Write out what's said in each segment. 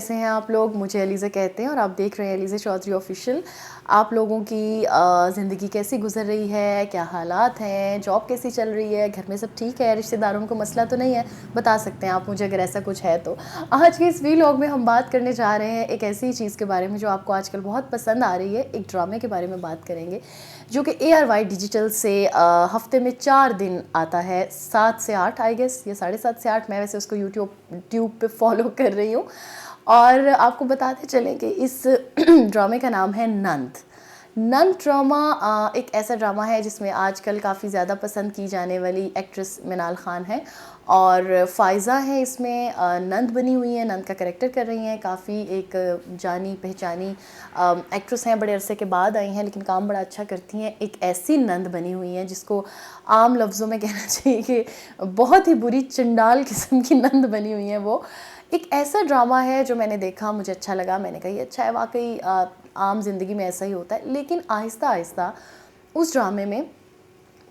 कैसे हैं आप लोग? मुझे अलीज़ा कहते हैं और आप देख रहे हैं अलीज़ा चौधरी ऑफिशियल। आप लोगों की ज़िंदगी कैसी गुजर रही है, क्या हालात हैं, जॉब कैसी चल रही है, घर में सब ठीक है, रिश्तेदारों में कोई मसला तो नहीं है? बता सकते हैं आप मुझे अगर ऐसा कुछ है तो। आज के इस वीलॉग में हम बात करने जा रहे हैं एक ऐसी चीज़ के बारे में जो आपको आजकल बहुत पसंद आ रही है। एक ड्रामे के बारे में बात करेंगे जो कि ARY डिजिटल से हफ्ते में 4 दिन आता है, 7 से 8 आई गेस, या 7:30 से 8। मैं वैसे उसको यूट्यूब पे फॉलो कर रही हूँ। और आपको बताते चलें कि इस ड्रामे का नाम है नंद। नंद ड्रामा एक ऐसा ड्रामा है जिसमें आजकल काफ़ी ज़्यादा पसंद की जाने वाली एक्ट्रेस मिनाल खान है और फ़ायज़ा है इसमें नंद बनी हुई है, नंद का कैरेक्टर कर रही हैं। काफ़ी एक जानी पहचानी एक्ट्रेस हैं, बड़े अरसे के बाद आई हैं लेकिन काम बड़ा अच्छा करती हैं। एक ऐसी नंद बनी हुई हैं जिसको आम लफ्ज़ों में कहना चाहिए कि बहुत ही बुरी चंडाल किस्म की नंद बनी हुई हैं वो। एक ऐसा ड्रामा है जो मैंने देखा, मुझे अच्छा लगा, मैंने कहा ये अच्छा है। वाकई आम ज़िंदगी में ऐसा ही होता है, लेकिन आहिस्ता आहिस्ता उस ड्रामे में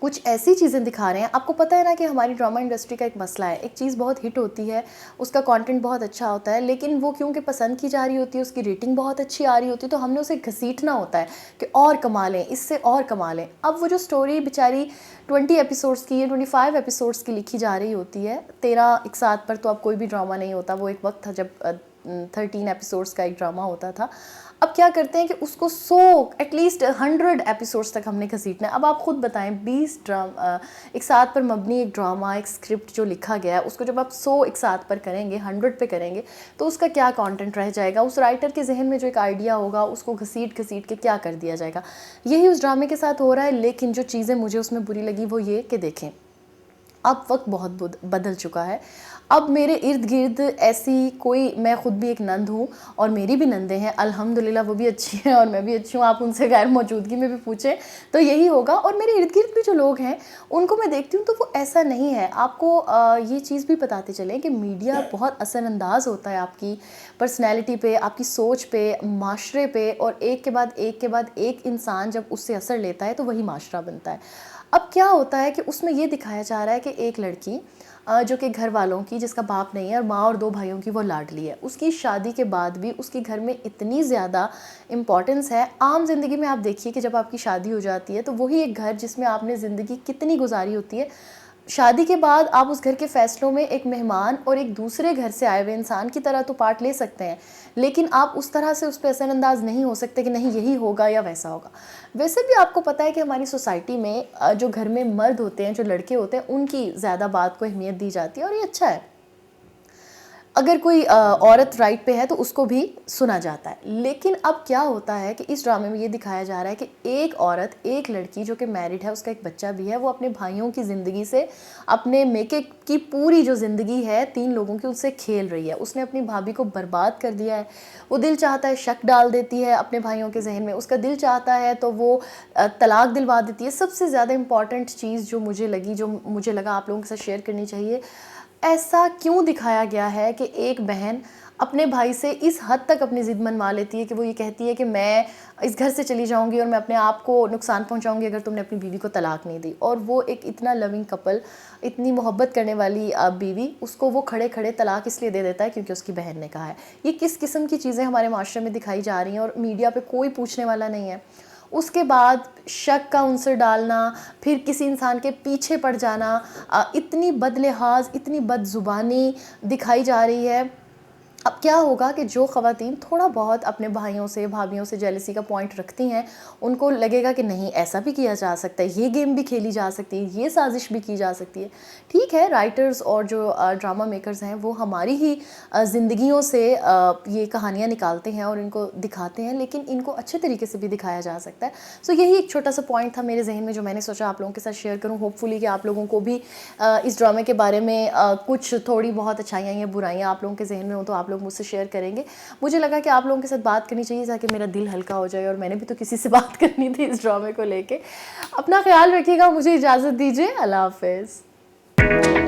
कुछ ऐसी चीज़ें दिखा रहे हैं। आपको पता है ना कि हमारी ड्रामा इंडस्ट्री का एक मसला है, एक चीज़ बहुत हिट होती है, उसका कंटेंट बहुत अच्छा होता है, लेकिन वो क्योंकि पसंद की जा रही होती है, उसकी रेटिंग बहुत अच्छी आ रही होती है, तो हमने उसे घसीटना होता है कि और कमा लें, इससे और कमा लें। अब वो जो स्टोरी बेचारी 20 एपिसोड्स की या 25 एपिसोड्स की लिखी जा रही होती है, 13 एक साथ पर तो अब कोई भी ड्रामा नहीं होता। वो एक वक्त था जब 13 एपिसोड्स का एक ड्रामा होता था। अब क्या करते हैं कि उसको 100 एटलीस्ट 100 एपिसोड्स तक हमने घसीटना है। अब आप खुद बताएं, 20 एक साथ पर मबनी एक ड्रामा, एक स्क्रिप्ट जो लिखा गया है, उसको जब आप 100 एक साथ पर करेंगे, 100 पे करेंगे, तो उसका क्या कंटेंट रह जाएगा? उस राइटर के जहन में जो एक आइडिया होगा उसको घसीट घसीट के क्या कर दिया जाएगा? यही उस ड्रामे के साथ हो रहा है। लेकिन जो चीज़ें मुझे उसमें बुरी लगी वो ये कि देखें, अब वक्त बहुत बदल चुका है। अब मेरे इर्द गिर्द ऐसी कोई, मैं ख़ुद भी एक नंद हूँ और मेरी भी नंदें हैं अल्हम्दुलिल्लाह, वो भी अच्छी हैं और मैं भी अच्छी हूँ। आप उनसे गैर मौजूदगी में भी पूछें तो यही होगा। और मेरे इर्द गिर्द भी जो लोग हैं उनको मैं देखती हूँ तो वो ऐसा नहीं है। आपको ये चीज़ भी बताते चलें कि मीडिया बहुत असरअंदाज होता है आपकी पर्सनैलिटी पे, आपकी सोच पे, माशरे पे, और एक के बाद एक के बाद एक इंसान जब उससे असर लेता है तो वही माशरा बनता है। अब क्या होता है कि उसमें ये दिखाया जा रहा है कि एक लड़की जो कि घर वालों की, जिसका बाप नहीं है और माँ और 2 भाइयों की वो लाडली है, उसकी शादी के बाद भी उसके घर में इतनी ज़्यादा इम्पॉर्टेंस है। आम ज़िंदगी में आप देखिए कि जब आपकी शादी हो जाती है तो वही एक घर जिसमें आपने ज़िंदगी कितनी गुजारी होती है, शादी के बाद आप उस घर के फ़ैसलों में एक मेहमान और एक दूसरे घर से आए हुए इंसान की तरह तो पार्ट ले सकते हैं, लेकिन आप उस तरह से उस पर असरअंदाज नहीं हो सकते कि नहीं यही होगा या वैसा होगा। वैसे भी आपको पता है कि हमारी सोसाइटी में जो घर में मर्द होते हैं, जो लड़के होते हैं, उनकी ज़्यादा बात को अहमियत दी जाती है और ये अच्छा है। अगर कोई औरत राइट पे है तो उसको भी सुना जाता है। लेकिन अब क्या होता है कि इस ड्रामे में ये दिखाया जा रहा है कि एक औरत, एक लड़की जो कि मैरिड है, उसका एक बच्चा भी है, वो अपने भाइयों की ज़िंदगी से, अपने मेके की पूरी जो ज़िंदगी है 3 लोगों की, उससे खेल रही है। उसने अपनी भाभी को बर्बाद कर दिया है। वो दिल चाहता है शक डाल देती है अपने भाइयों के जहन में, उसका दिल चाहता है तो वो तलाक दिलवा देती है। सबसे ज़्यादा इम्पॉर्टेंट चीज़ जो मुझे लगी, जो मुझे लगा आप लोगों के साथ शेयर करनी चाहिए, ऐसा क्यों दिखाया गया है कि एक बहन अपने भाई से इस हद तक अपनी ज़िद मनवा लेती है कि वो ये कहती है कि मैं इस घर से चली जाऊंगी और मैं अपने आप को नुकसान पहुंचाऊंगी अगर तुमने अपनी बीवी को तलाक नहीं दी। और वो एक इतना लविंग कपल, इतनी मोहब्बत करने वाली बीवी, उसको वो खड़े खड़े तलाक इसलिए दे देता है क्योंकि उसकी बहन ने कहा है। ये किस किस्म की चीज़ें हमारे माशरे में दिखाई जा रही हैं और मीडिया पर कोई पूछने वाला नहीं है। उसके बाद शक का उनसे डालना, फिर किसी इंसान के पीछे पड़ जाना, इतनी बदलिहाज, इतनी बदजुबानी दिखाई जा रही है। अब क्या होगा कि जो ख़वातीन थोड़ा बहुत अपने भाइयों से, भाभियों से जेलसी का पॉइंट रखती हैं, उनको लगेगा कि नहीं ऐसा भी किया जा सकता है, ये गेम भी खेली जा सकती है, ये साजिश भी की जा सकती है। ठीक है, राइटर्स और जो ड्रामा मेकर्स हैं वो हमारी ही ज़िंदगियों से ये कहानियाँ निकालते हैं और इनको दिखाते हैं, लेकिन इनको अच्छे तरीके से भी दिखाया जा सकता है। सो यही एक छोटा सा पॉइंट था मेरे जहन में जो मैंने सोचा आप लोगों के साथ शेयर करूँ। होपफुली कि आप लोगों को भी इस ड्रामे के बारे में कुछ थोड़ी बहुत अच्छाइयाँ या बुराइयाँ आप लोगों के जहन में हो तो आप लोग मुझसे शेयर करेंगे। मुझे लगा कि आप लोगों के साथ बात करनी चाहिए ताकि मेरा दिल हल्का हो जाए, और मैंने भी तो किसी से बात करनी थी इस ड्रामे को लेके। अपना ख्याल रखिएगा, मुझे इजाज़त दीजिए, अल्लाह हाफ़िज़।